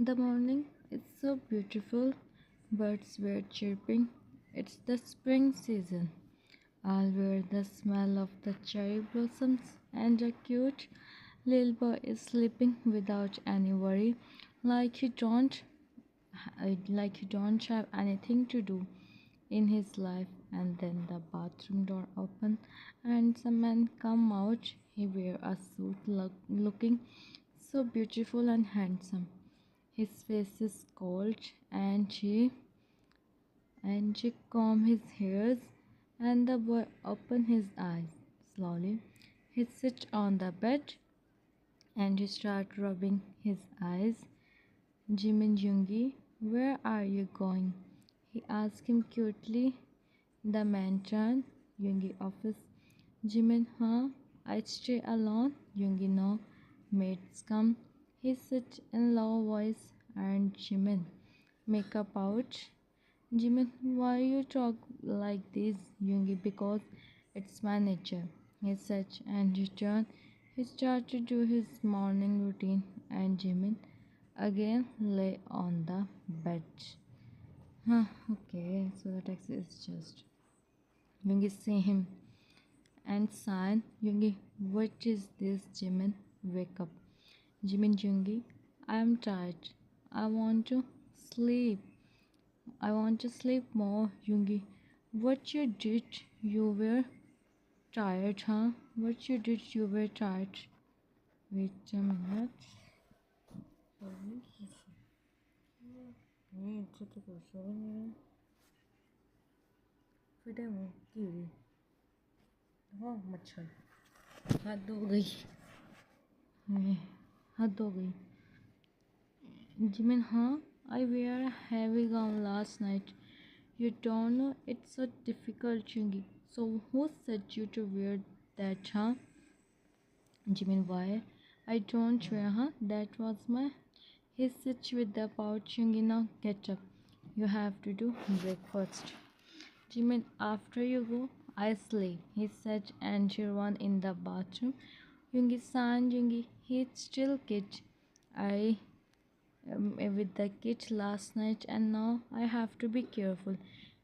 The morning is so beautiful. Birds were chirping. It's the spring season. I'll wear the smell of the cherry blossoms, and a cute little boy is sleeping without any worry, like he don't have anything to do in his life. And then the bathroom door opened and some man come out. He wear a suit looking so beautiful and handsome. His face is cold, and she combed his hairs, and the boy opened his eyes slowly. He sat on the bed and he started rubbing his eyes. Jimin Yoongi, where are you going? He asked him cutely. The man turned. Yoongi office. Jimin, huh? I stay alone. Yoongi, no. Mates come. He said in low voice. And Jimin, makeup out. Jimin, why you talk like this? Yoongi, because it's my nature. He said and returned. He started to do his morning routine, and Jimin again lay on the bed. Okay, so the text is just Yoongi see him and sign. Yoongi, what is this? Jimin, wake up. Jimin, Yoongi, I am tired. I want to sleep. I want to sleep more. Yoongi, what you did? You were tired, huh? What you did? You were tired. Wait a minute. फिर वो कीड़ी हाँ मच्छर हद हो गई हद हो गई Jimin, huh? I wear a heavy gown last night. You don't know it's so difficult, Chungi. So who said you to wear that, huh? Jimin, why? I don't wear, huh? That was my. He sits with the pouch, Chungi. Now get up. You have to do breakfast. Jimin, after you go, I sleep, he said, and she ran in the bathroom. Yoongi-san, Yoongi, he's still kid. I with the kid last night, and now I have to be careful.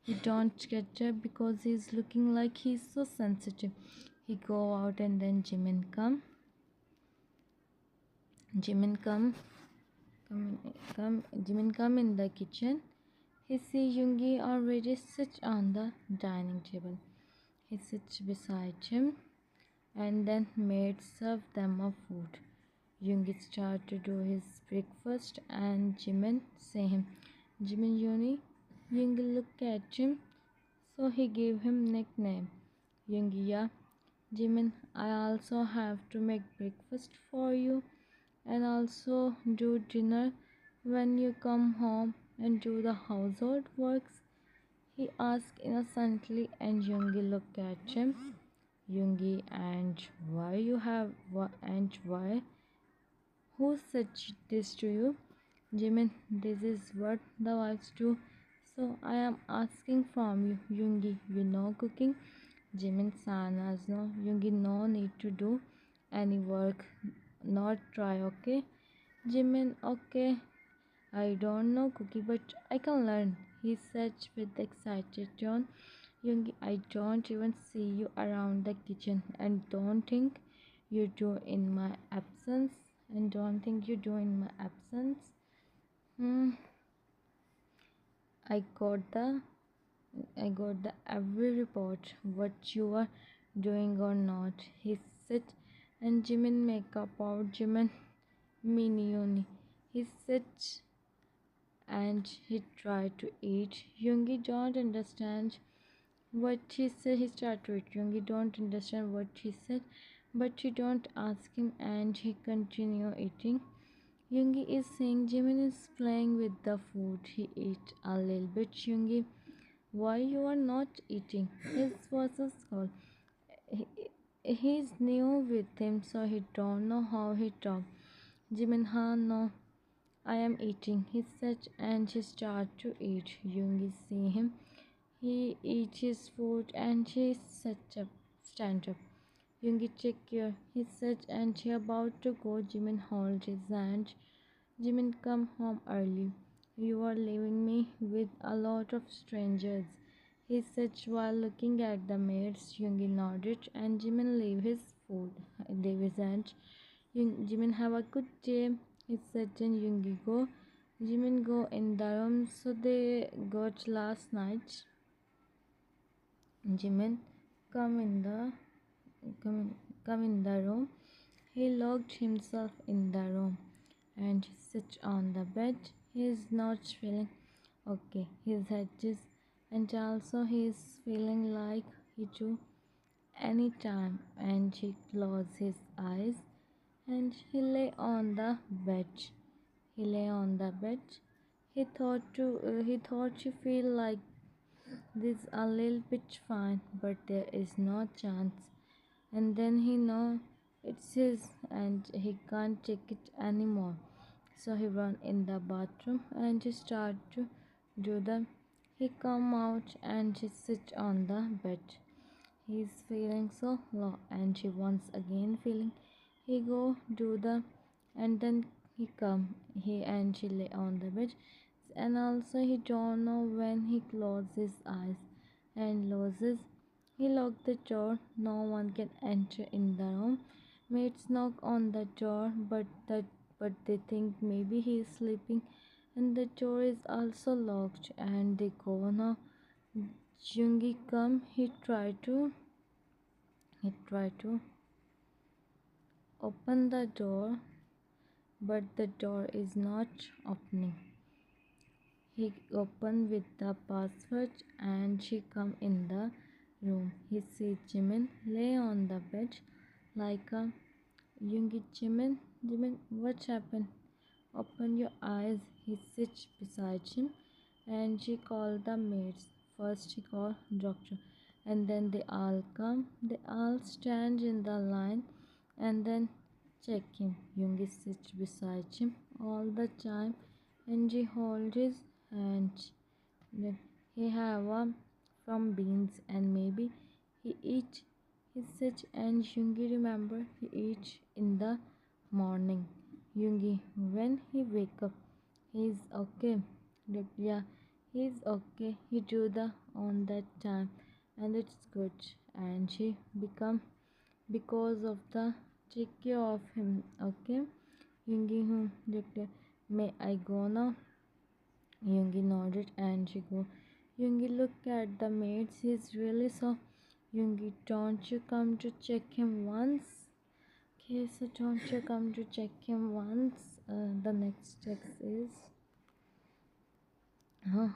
He don't get up because he's looking like he's so sensitive. He go out, and then Jimin come in the kitchen. He see Yoongi already sit on the dining table. He sits beside him, and then maid serve them a food. Yoongi start to do his breakfast, and Jimin say him, Jimin Yoongi. Yoongi look at him, so he gave him nickname. Yoongi, yeah. Jimin, I also have to make breakfast for you, and also do dinner when you come home and do the household works. He asked innocently, and Yoongi looked at him. Yoongi, and why? Who said this to you? Jimin, this is what the wives do. So I am asking from you. Yoongi, you know cooking? Jimin Sanas no. Yoongi, no need to do any work. Not try, okay? Jimin, okay. I don't know cookie, but I can learn, he said with excited tone. Yoongi, I don't even see you around the kitchen, and don't think you do in my absence. And don't think you do in my absence. Hmm. I got the I got the every report what you are doing or not. He said, and Jimin make up out Jimin Minioni. He said and he tried to eat. Yoongi don't understand what he said. He started to eat. Yoongi don't understand what he said, but he don't ask him, and he continue eating. Yoongi is saying Jimin is playing with the food. He ate a little bit. Yoongi, why you are not eating? His was a skull. He's new with him, so he don't know how he talk. Jimin, no. I am eating, he said, and he started to eat. Yoongi see him. He eat his food, and he stand up. Yoongi, take care, he said, and he about to go. Jimin hold his hand. Jimin, come home early. You are leaving me with a lot of strangers. He said while looking at the maids. Yoongi nodded and Jimin leave his food. They said, Jimin, have a good day. He said and Yoongi go. Jimin go in the room. So they got last night. Jimin come in the come, come in the room. He locked himself in the room and sat on the bed. He is not feeling okay. His head is, and also he is feeling like he too any time. And he closed his eyes and he lay on the bed. He lay on the bed. He thought he feel like this a little bit fine, but there is no chance. And then he know it's his and he can't take it anymore. So he run in the bathroom and he start to do the. He come out and he sit on the bed. He's feeling so low and she once again feeling. He go do the and then he come. He and she lay on the bed and also he don't know when he closes his eyes and closes. He locked the door. No one can enter in the room. Maids knock on the door, but they think maybe he is sleeping, and the door is also locked. And they go now. Jungi come. He try to open the door, but the door is not opening. He opened with the password and she come in the room. He sees Jimin lay on the bed like a Yoongi. Jimin, what happened? Open your eyes. He sits beside him and she called the maids. First she called doctor and then they all come. They all stand in the line and then check him. Yoongi sits beside him all the time and she holds his hand. Then he have from beans and maybe he eat. He said and Yoongi remember he eat in the morning. Yoongi when he wake up he's okay. Like, yeah, he's okay. He do the on that time and it's good and she become because of the take care of him. Okay. Yoongi may I go now? Yoongi nodded and she go. Yoongi look at the maids. He's really so. Yoongi, don't you come to check him once? Okay, so don't you come to check him once? The next text is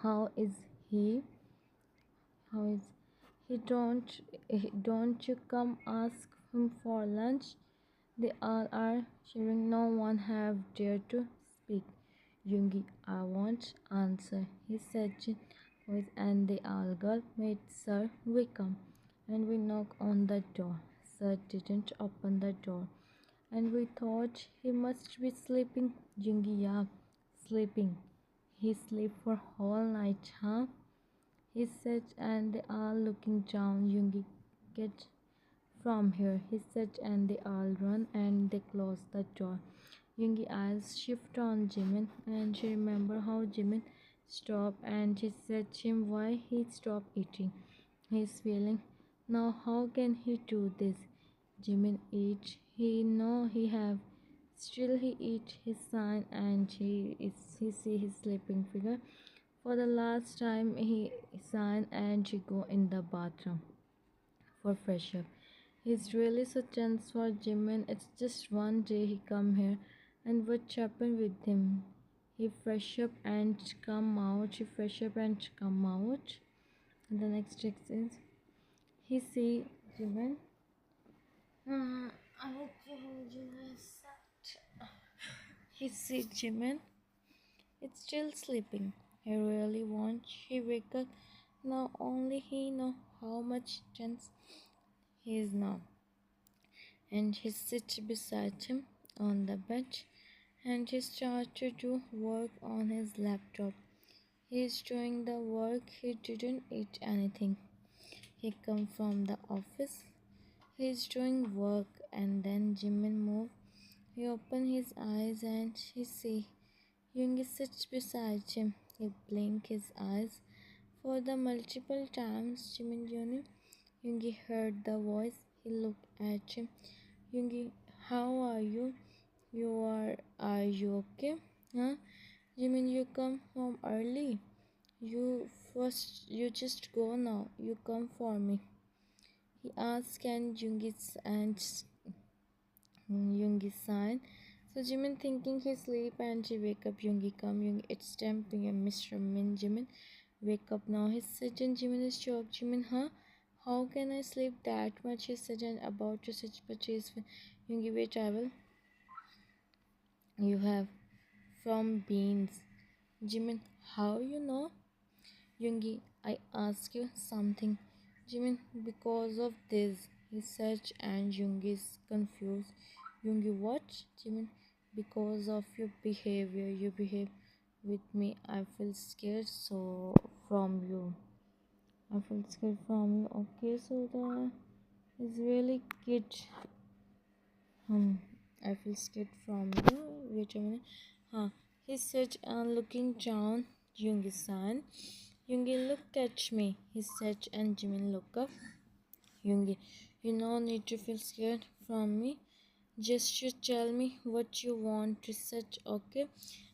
how is he? How is don't you come ask him for lunch? They all are cheering. No one have dared to speak. Yoongi, I won't answer, he said in voice, and they all got made. Sir, we come. And we knock on the door. Sir didn't open the door. And we thought he must be sleeping. Yoongi, yeah, sleeping. He sleep for whole night, huh? He said, and they all looking down. Yoongi, get from here, he said, and they all run and they close the door. Yoongi eyes shift on Jimin and she remember how Jimin stopped and she said him why he stopped eating. He's feeling now how can he do this? Jimin eat. He know he have still he eat his sign and he see his sleeping figure. For the last time he sign and she go in the bathroom for fresh up. He's really so tense for Jimin. It's just one day he come here and what happened with him? He fresh up and come out. He fresh up and come out. And the next text is he see Jimin. I change this. He see Jimin. It's still sleeping. He really wants. He wake up. Now only he know how much tense he is now. And he sits beside him on the bed and he starts to do work on his laptop. He is doing the work. He didn't eat anything. He come from the office. He is doing work and then Jimin move. He open his eyes and he see Yoongi sits beside him. He blinks his eyes for the multiple times Jimin knew. Yoongi heard the voice. He looked at him. Yoongi, how are you? Are you okay? Huh? Jimin, you come home early. You just go now. You come for me. He asked, can Yoongi sign? So Jimin thinking he sleep and she wake up. Yoongi come. Yoongi, it's 10 p.m. Mr. Min. Jimin, wake up now. He said, and Jimin is shocked. Jimin, huh? How can I sleep that much? He said, and about to such purchase. Yoongi, wait, I will. You have from beans. Jimin, how you know? Yoongi, I ask you something. Jimin, because of this, he said, and Yoongi is confused. Yoongi, what? Jimin, because of your behavior. You behave with me. I feel scared so from you. I feel scared from you. Okay, so the is really good. I feel scared from you. Wait a minute. Huh. He said, and looking down, Yoongi-san. Yoongi, look at me. He said, and Jimin look up. Yoongi, you no need to feel scared from me. Just you tell me what you want to say, okay?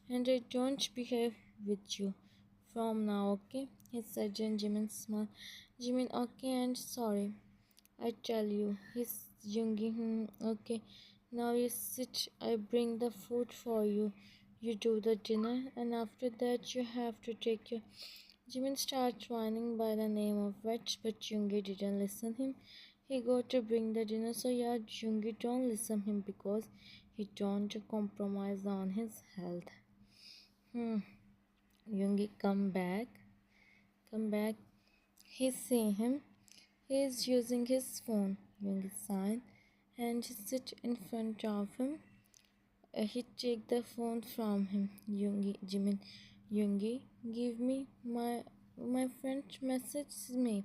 And I don't behave with you from now, okay? He said, and Jimin smiled. Jimin, okay, and sorry. I tell you, he's Yoongi. Okay, now you sit. I bring the food for you. You do the dinner, and after that, you have to take your. Jimin starts whining by the name of Vetch, but Yoongi didn't listen him. He got to bring the dinner, so yeah, Yoongi don't listen him because he don't compromise on his health. Yoongi come back. He see him. He is using his phone. Yoongi sign and he sit in front of him. He take the phone from him. Jimin, Yoongi, give me my friend messages me.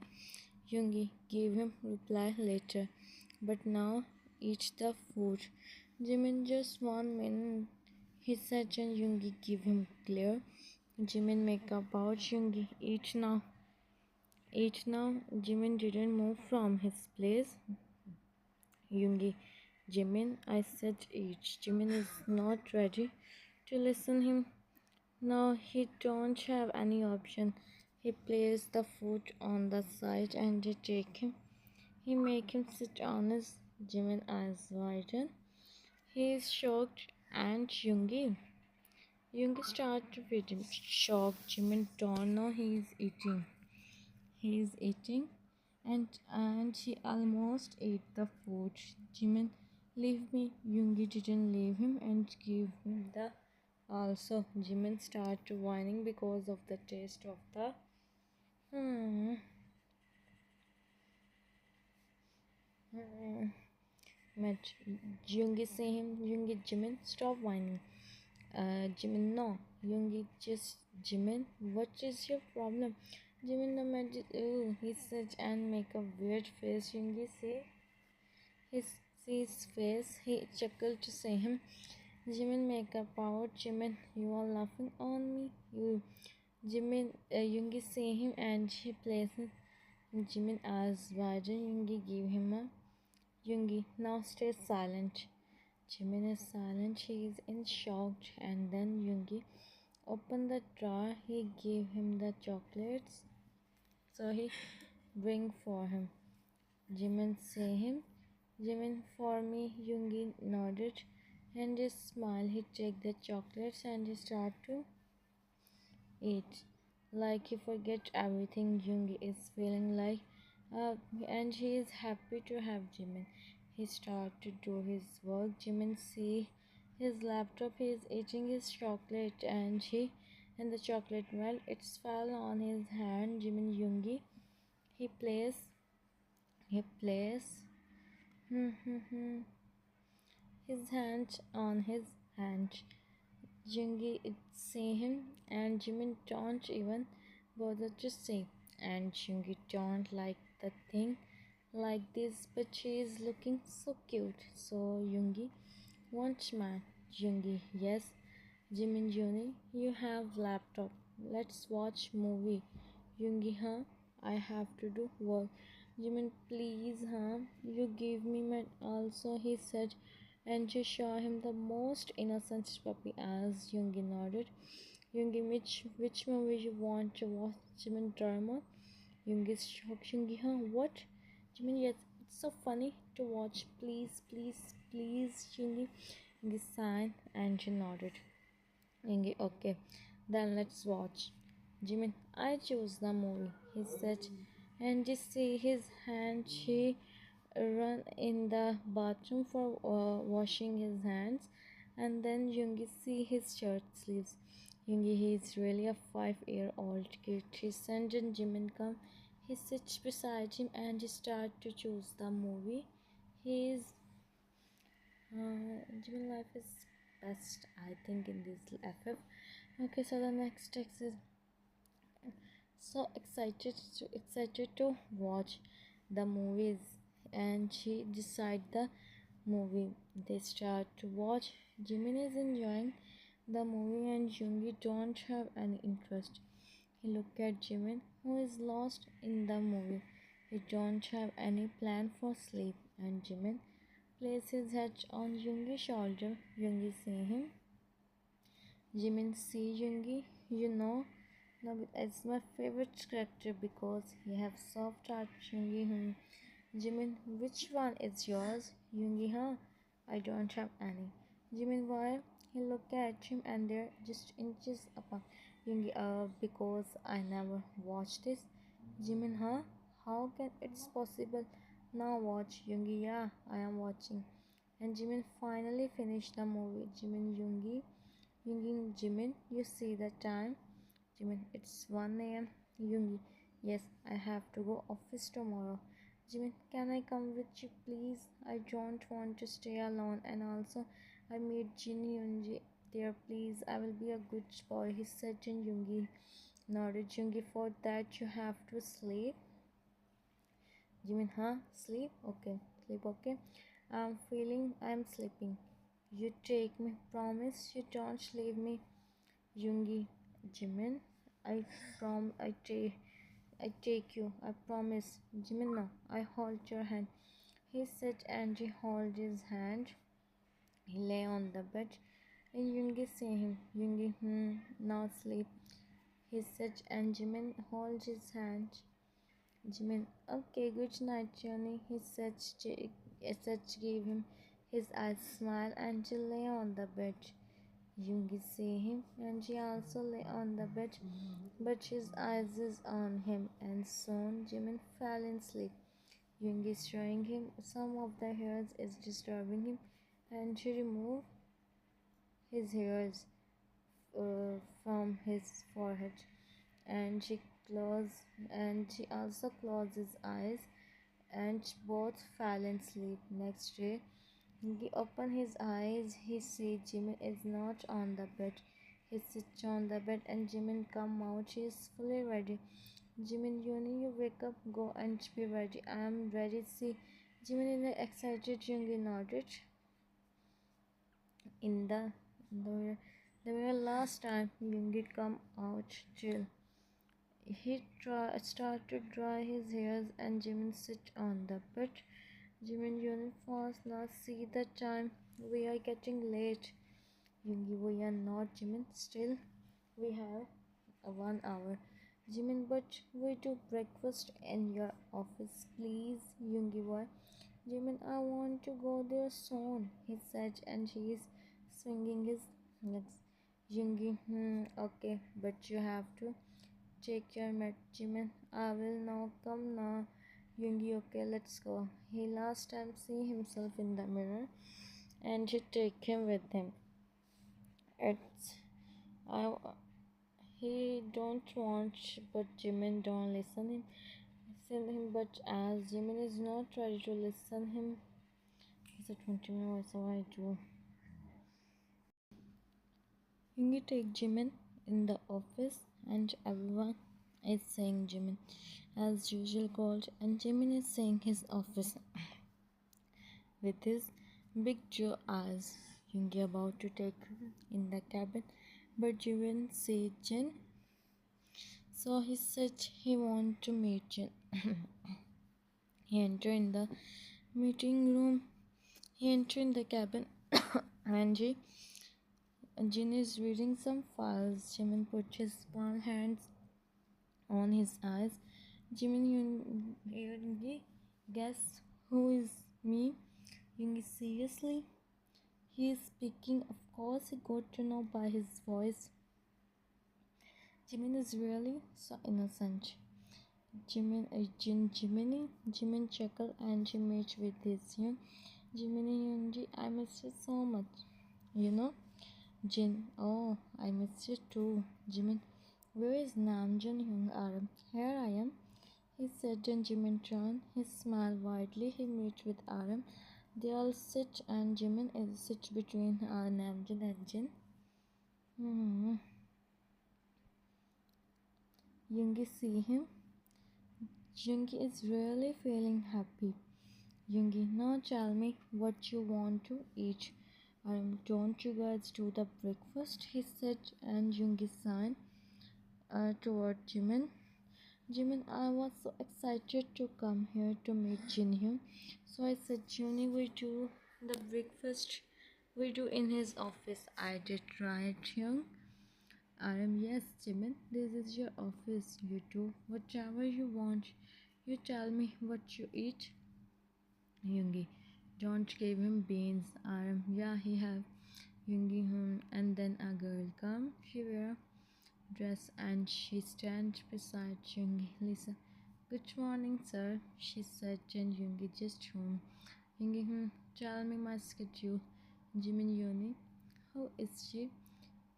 Yoongi, give him reply later. But now eat the food. Jimin, just 1 minute. He said and Yoongi give him clear. Jimin make about Yoongi eat now. Eat now. Jimin didn't move from his place. Yoongi, Jimin, I said each. Jimin is not ready to listen him. Now he don't have any option. He placed the food on the side and they take him. He make him sit on his Jimin eyes widen. He is shocked and Yoongi. Yoongi start to feed him. Shocked. Jimin don't know he is eating. He is eating and he almost ate the food. Jimin, leave me. Yoongi didn't leave him and give him the also. Jimin started whining because of the taste of the hmm, hmm, met. Yoongi say him, Yoongi, Jimin, stop whining. Jimin, no. Yoongi, just Jimin, what is your problem? Jimin, the magic. Oh, he said and make a weird face. Yoongi say his sees face. He chuckled to say him. Jimin, make a power. Jimin, you are laughing on me. You, Jimin, Yoongi say him and he places Jimin as wider. Yoongi give him a Yoongi. Now stay silent. Jimin is silent. He is in shock. And then Yoongi opened the drawer. He gave him the chocolates. So he bring for him. Jimin say him. Jimin for me. Yoongi nodded and he smiled. He take the chocolates and he start to eat. Like he forget everything. Yoongi is feeling like and he is happy to have Jimin. He start to do his work. Jimin see his laptop. He is eating his chocolate and the chocolate melt. It fell on his hand. Jimin Yoongi. He plays. He plays. His hand on his hand. Yoongi see him and Jimin don't even bother to say. And Yoongi don't like the thing like this, but she is looking so cute. So Yoongi wants man. Yoongi, yes. Jimin Juni, you have laptop. Let's watch movie. Yoongi, huh? I have to do work. Jimin, please, huh? You give me my also, he said, and she showed him the most innocent puppy as Yoongi nodded. Yoongi, which movie you want to watch? Jimin, drama. Yoongi's shocked. Yoongi, huh? What? Jimin, yes, it's so funny to watch. Please, please, please, Yoongi. Yoongi sighed and she nodded. Yoongi, okay, then let's watch. Jimin, I choose the movie, he said, and just see his hand. She run in the bathroom for washing his hands, and then Yoongi see his shirt sleeves. Yoongi, he is really a 5-year-old kid. He sent in Jimin come. He sits beside him and he start to choose the movie. He is Jimin life is best, I think, in this FF. Okay, so the next text is so excited to watch the movies, and she decide the movie. They start to watch. Jimin is enjoying the movie and Yoongi don't have any interest. He look at Jimin, who is lost in the movie. He don't have any plan for sleep, and Jimin places his head on Yoongi's shoulder. Yoongi see him. Jimin see Yoongi, you know, Nobita is my favorite character because he have soft heart. Yoongi, Jimin, which one is yours? Yoongi, huh? I don't have any. Jimin, why? He looked at him and they're just inches apart. Yoongi, because I never watched this. Jimin, huh? How can it's possible? Now watch. Yoongi, yeah, I am watching. And Jimin finally finished the movie. Yoongi, Jimin, you see the time? Jimin, it's 1 a.m. Yoongi, yes, I have to go office tomorrow. Jimin, can I come with you, please? I don't want to stay alone. And also, I meet Jin Yoongi there, please. I will be a good boy, he said. Jin Yoongi nodded. Yoongi, for that you have to sleep. Jimin, huh? Sleep? Okay. Sleep, okay. I'm sleeping. You take me. Promise you don't leave me. Yoongi, Jimin, I I take you. I promise. Jimin, no. I hold your hand. He said, and he held his hand. He lay on the bed, and Yoongi see him. Yoongi, now sleep. He said, and Jimin hold his hand. Jimin, okay, good night, Johnny. He said, gave him his eyes smile, and he lay on the bed. Yoongi see him, and she also lay on the bed, but his eyes is on him, and soon Jimin fell in sleep. Yoongi is showing him some of the hairs is disturbing him, and she removed his hairs from his forehead, and she also closed his eyes, and both fell in sleep. Next day, he opened his eyes. He see Jimin is not on the bed. He sits on the bed and Jimin come out. He is fully ready. Jimin, you wake up, go and be ready. I am ready. See, Jimin is excited. Yoongi nodded. In the very last time Yoongi come out chill. Start to dry his hairs and Jimin sit on the bed. Jimin, uniforms now see the time. We are getting late. Yoongi, we are not. Jimin, still we have a 1 hour. Jimin, but we do breakfast in your office, please. Yoongi, why? Jimin, I want to go there soon, he said, and he is swinging his legs. Yoongi, okay, but you have to take your mat, Jimin. I will now come now. Yoongi, okay, let's go. He last time see himself in the mirror and he take him with him. It's I he don't want, but Jimin don't listen him. But as Jimin is not ready to listen him, he said 20 minutes. So I do. Yoongi take Jimin in the office, and everyone is saying Jimin as usual called, and Jimin is saying his office with his big Joe eyes. Yoongi about to take in the cabin, But Jimin said Jin. So he said he wanted to meet Jin. He entered in the meeting room. He entered in the cabin. and Jin is reading some files. Jimin put his palm hands on his eyes. Jimin Yoongi, guess who is me? Yoongi, seriously? He is speaking. Of course, he got to know by his voice. Jimin is really so innocent. Jimin chuckled and Jimin with his young. Jiminy Yoongi, I miss you so much. You know, Jin. Oh, I miss you too. Jimin, where is Namjoon Hyung Aram? Here I am. He said, and Jimin turned. He smiled widely. He met with Aram. They all sit, and Jimin is sit between Namjoon and Jin. Hmm. Yoongi see him. Yoongi is really feeling happy. Yoongi, now tell me what you want to eat. Don't you guys do the breakfast? He said, and Yoongi signed toward Jimin. Jimin, I was so excited to come here to meet Jinhyun. So I said, Juni, we do the breakfast we do in his office. I did right, Hyung. Yes, Jimin, this is your office. You do whatever you want. You tell me what you eat. Yoongi, don't give him beans. Yeah, he have. Yoongi, and then a girl come. She wear dress and she stand beside Yoongi. Lisa, good morning, sir. She said, and Yoongi just home. Yoongi, tell me my schedule. Jimin Yoni, who is she?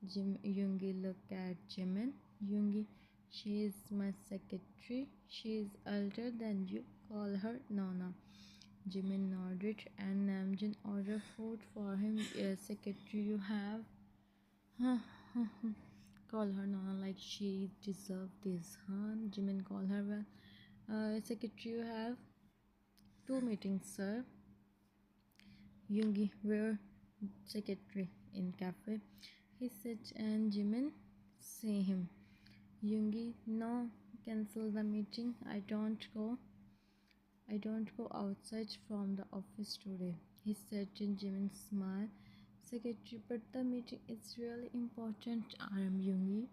Yoongi look at Jimin. Yoongi, she is my secretary. She is older than you. Call her Nona. Jimin nodded and Namjoon ordered food for him. Secretary, you have. Call her Nona like she deserved this, huh? Jimin call her well. Secretary, you have two meetings, sir. Yoongi, where secretary in cafe? He said, and Jimin, see him. Yoongi, no, cancel the meeting. I don't go outside from the office today. He said, and Jimin smiled. Secretary, but the meeting is really important. I am Yoongi.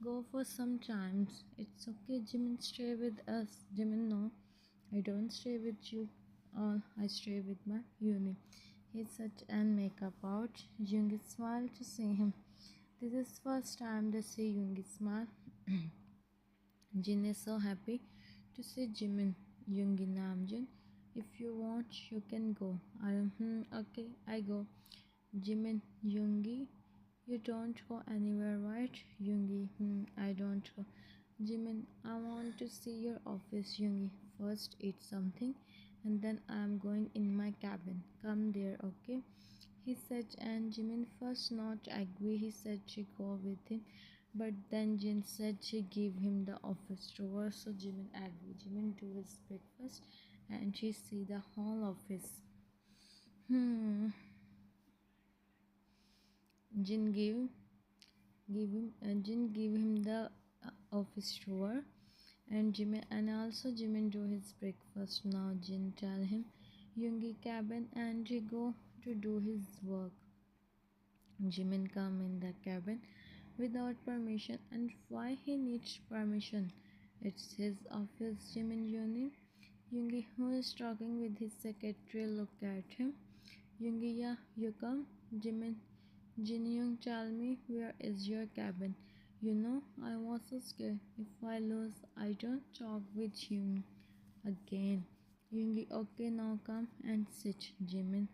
Go for some times. It's okay, Jimin, stay with us. Jimin, no, I don't stay with you. All I stay with my uni. He said and makeup out. Yoongi smiled to see him. This is first time they see Yoongi smile. Jin is so happy to see Jimin. Yoongi Namjoon. If you want, you can go. Okay, I go. Jimin, Yoongi, you don't go anywhere, right? Yoongi, I don't go. Jimin, I want to see your office. Yoongi, first eat something and then I'm going in my cabin. Come there, okay? He said, and Jimin first not agree. He said she go with him, but then Jin said she give him the office tour, so Jimin agree. Jimin do his breakfast and she see the whole office. Jin give him the office tour, and Jimin do his breakfast. Now Jin tell him Yoongi cabin and he go to do his work. Jimin come in the cabin without permission, and why he needs permission? It's his office. Jimin Yoni. Yoongi, who is talking with his secretary, look at him. Yoongi, yeah, you come. Jimin, Jin Young, tell me where is your cabin? You know, I was so scared. If I lose, I don't talk with you again. Yoongi, okay, now come and sit. Jimin,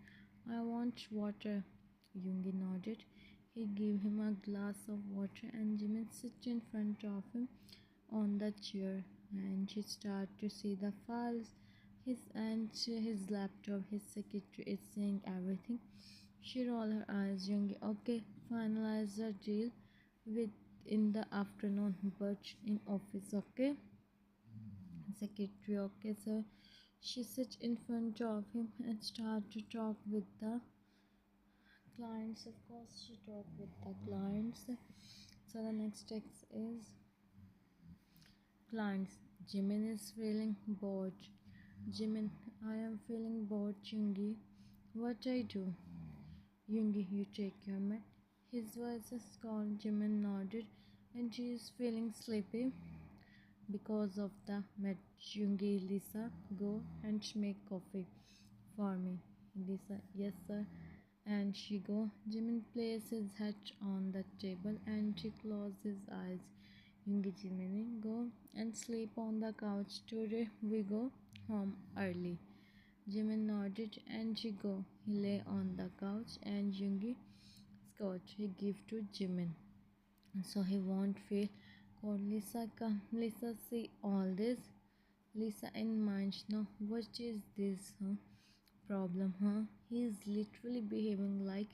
I want water. Yoongi nodded. He gave him a glass of water and Jimin sit in front of him on the chair, and she started to see the files. His laptop, his secretary is seeing everything. She rolled her eyes. Yoongi, okay, finalize the deal with in the afternoon, but in office, okay? Secretary, okay, sir. She sits in front of him and start to talk with the clients. Of course, she talked with the clients. So the next text is clients. Jimin is feeling bored. Jimin, I am feeling bored, Yoongi. What I do? Yoongi, you take your mat. His voice is gone. Jimin nodded, and she is feeling sleepy because of the mat. Yoongi, Lisa, go and make coffee for me. Lisa, yes sir. And she go. Jimin places his head on the table and she closes his eyes. Yoongi, Jimin, go and sleep on the couch. Today we go home early. Jimin nodded and she go. He lay on the couch and Yoongi scotch he give to Jimin. So he won't feel cold. Lisa come. Lisa see all this. Lisa in mind now. What is this problem, huh? He is literally behaving like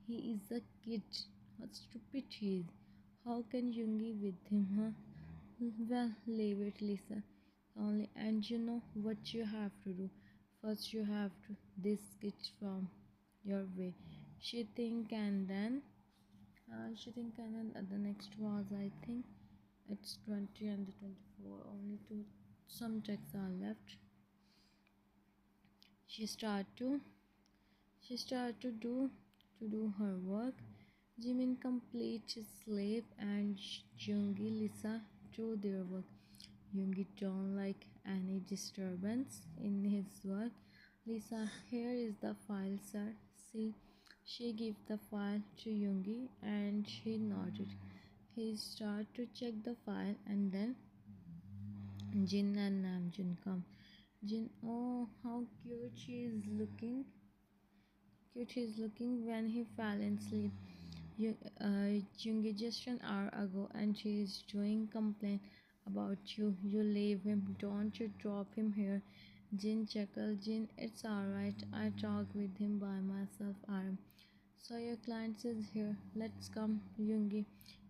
he is a kid. How stupid he is. How can Yoongi with him, huh? Well, leave it, Lisa. Only, and you know what you have to do. First, you have to this sketch from your way. She think and then the next was I think it's 20 and the 24. Only two some texts are left. She start to she start to do her work. Jimin completes his sleep and Jungi Lisa do their work. Yoongi don't like any disturbance in his work. Lisa, here is the file, sir. See, she gave the file to Yoongi and she nodded. He started to check the file and then Jin and Namjoon come. Jin, oh, how cute he is looking when he fell asleep. Yoongi just an hour ago and she is doing complaint about you. You leave him, don't you drop him here. Jin chuckled. Jin, it's alright. I talk with him by myself. So your client is here. Let's come, Yoongi.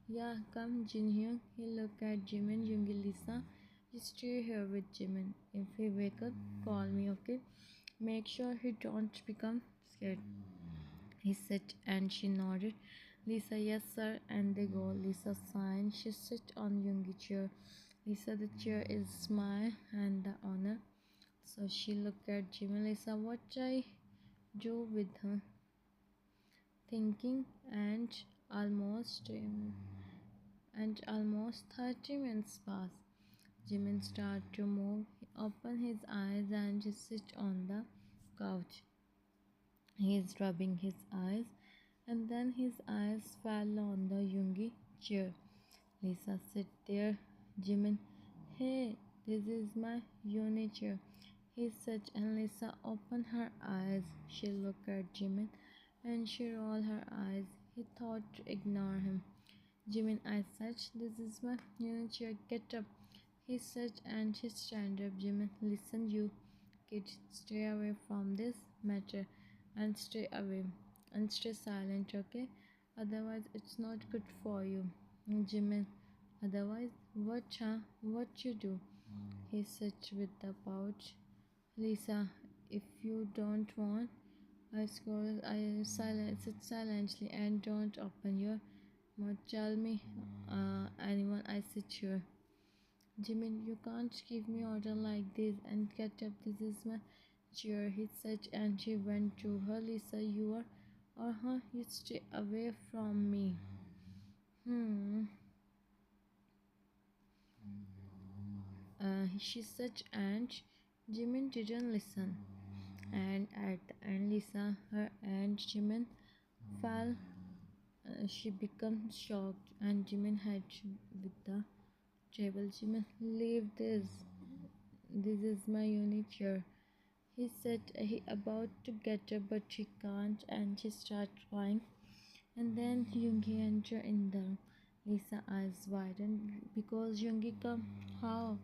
Yeah, come, Jin here. He looked at Jimin. Yoongi, Lisa. You stay here with Jimin. If he wake up, call me, okay? Make sure he don't become scared. He said, and she nodded. Lisa, yes sir, and they go. Lisa signed. She sit on Yoongi chair. Lisa, the chair is my and the honor. So she looked at Jimmy. Lisa, what I do with her? Thinking almost and almost 30 minutes pass. Jimin start to move. He opened his eyes and just sit on the couch. He is rubbing his eyes, and then his eyes fell on the Yoongi chair. Lisa sit there. Jimin, hey, this is my uni chair. He said, and Lisa opened her eyes. She looked at Jimin and she rolled her eyes. He thought to ignore him. Jimin, I said, this is my uni chair. Get up. He said, and he stand up. Jimin, listen, you kid, stay away from this matter and stay away and stay silent, okay? Otherwise, it's not good for you. Jimin, otherwise, what you do? He sits with the pouch. Lisa, if you don't want, sit silently and don't open your mouth. Tell me, anyone I sit here. Jimin, you can't give me order like this and get up. This is my chair, he said, and she went to her. Lisa, you are, or her, you stay away from me. Hmm. She said, and Jimin didn't listen. And at the end, Lisa, her and Jimin fell. She became shocked, and Jimin had with the table. Jimin, leave this. This is my unit chair. He said he about to get up, but she can't, and she started crying. And then Yoongi entered in the room. Lisa eyes widened because Yoongi come. How?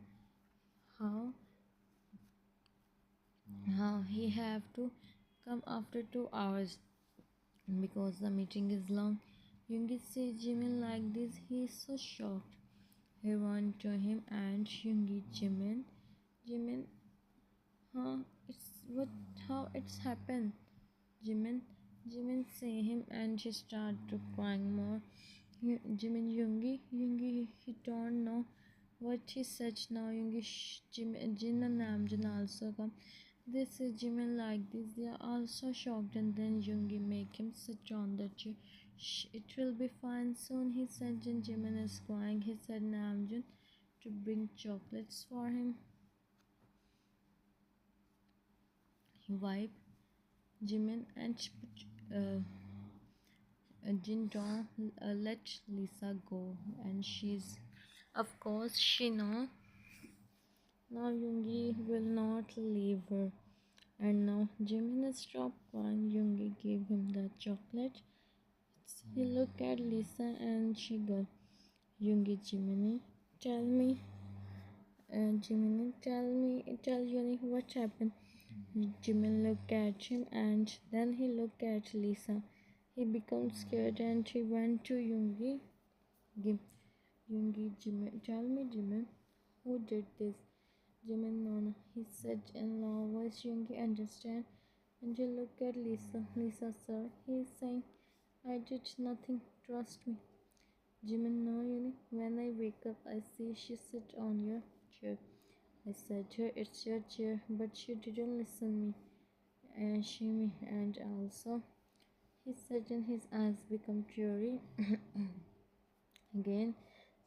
How he have to come after 2 hours because the meeting is long. Yoongi sees Jimin like this. He is so shocked. He ran to him and Yoongi, Jimin, huh? It's what? How it's happened? Jimin, Jimin see him and she started to crying more. Jimin, Yoongi, he don't know what he said now. Yoongi, Jin and Namjoon also come. This is Jimin like this. They are also shocked, and then Yoongi make him sit on the chair. Shh, it will be fine soon, he said. And Jimin is crying. He said Namjoon to bring chocolates for him. He wiped Jimin and Jin don't let Lisa go, and she's, of course, she know now Yoongi will not leave her. And now Jimin stopped crying. Yoongi gave him the chocolate. He looked at Lisa and she goes, Yoongi, Jiminy, tell me, tell Yoongi what happened. Jimin looked at him and then he looked at Lisa. He became scared and he went to Yoongi. Yoongi, Jimin, tell me, Jimin, who did this? Jimin, no, he said in low voice. Yoongi understand and he looked at Lisa. Lisa, sir, he is saying, I did nothing, trust me. Jimin, no, when I wake up, I see she sit on your chair. I said to her, it's your chair, but she didn't listen me. And and also, he said, and his eyes become teary. Again,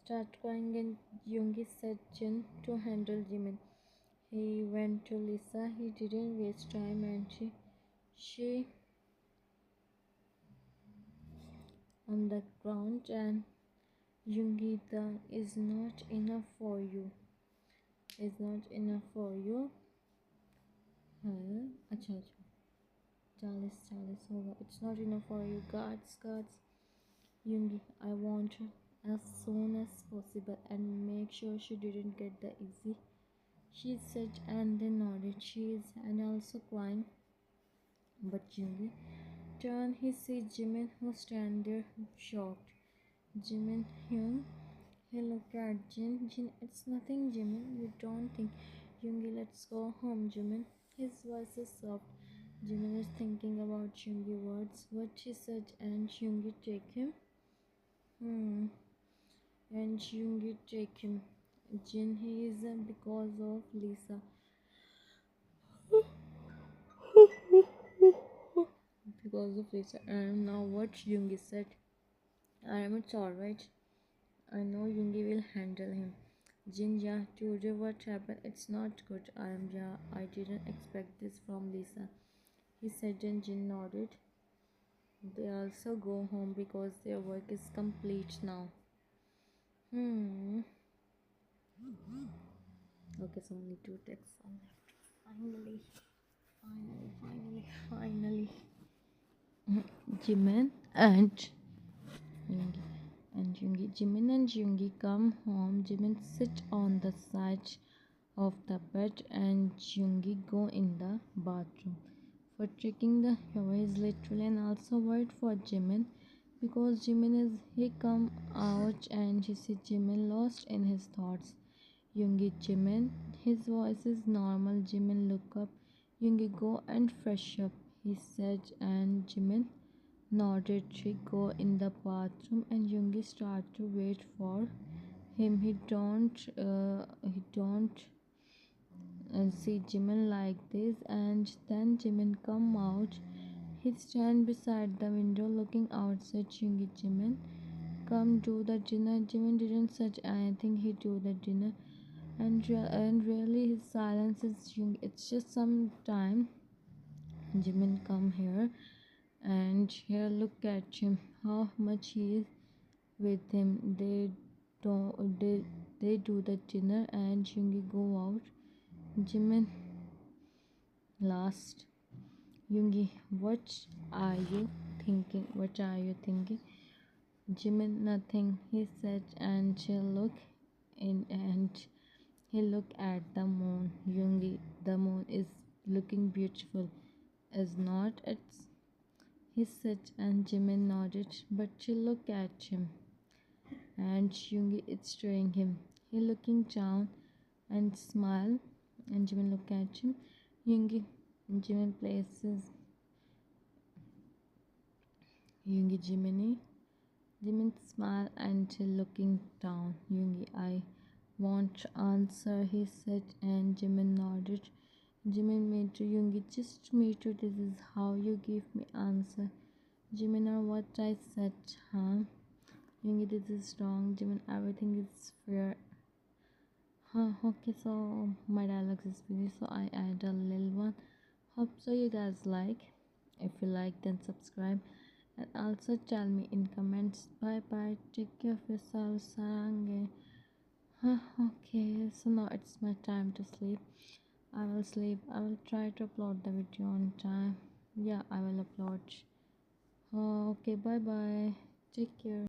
start crying, and Yoongi said Jin to handle Jimin. He went to Lisa. He didn't waste time, and she on the ground, and Yoongi, the is not enough for you. Is not enough for you. हाँ अच्छा अच्छा 40 होगा. It's not enough for you. Guards. Yoongi, I want her as soon as possible and make sure she didn't get the easy. She said and then nodded. She is and also crying. But Yoongi turned. He sees Jimin who stand there shocked. Jimin Hyun. He looked at Jin, it's nothing, Jimin. You don't think. Yoongi, let's go home, Jimin. His voice is soft. Jimin is thinking about Yoongi words, what she said, and Yoongi take him. And Yoongi take him. Jin, he is because of Lisa. Because of Lisa. And now what Yoongi said. It's alright. I know Yoongi will handle him. Jin, yeah, today what happened? It's not good. I didn't expect this from Lisa. He said and Jin nodded. They also go home because their work is complete now. Okay, so only two texts are left. Finally. Jimin and Yoongi. Jimin and Yoongi come home. Jimin sit on the side of the bed and Yoongi go in the bathroom. For checking the shower is literally and also word for Jimin because Jimin is he come out and he see Jimin lost in his thoughts. Yoongi, Jimin, his voice is normal. Jimin look up. Yoongi, go and fresh up, he said, and Jimin nodded. She go in the bathroom and Yoongi start to wait for him. He don't see Jimin like this, and then Jimin come out. He stand beside the window looking outside. Yoongi, Jimin, come do the dinner. Jimin didn't say anything. He do the dinner, and really his silence is Yoongi. It's just some time. Jimin come here, and here look at him. How much he is with him. They do the dinner, and Yoongi go out. Jimin last. Yoongi, what are you thinking? What are you thinking? Jimin, nothing, he said, and she looked in and he looked at the moon. Yoongi, the moon is looking beautiful, is not it? He said, and Jimin nodded, but she looked at him, and Yoongi is staring him. He looking down and smile, and Jimin look at him. Yoongi, Jimin places Yoongi, Jimin smiled until looking down. Yoongi, I won't answer, he said, and Jimin nodded. Jimin, me too. Yoongi, just me too. This is how you give me answer. Jimin, or what I said, huh? Yoongi, this is wrong. Jimin, everything is fair. Huh, okay, so my dialogue is finished, so I add a little one. Hope so you guys like. If you like, then subscribe and also tell me in comments. Bye bye, take care of yourself, sarange. Huh, okay, so now it's my time to sleep. I will sleep. I will try to upload the video on time. Yeah, I will upload. Okay, bye bye, take care.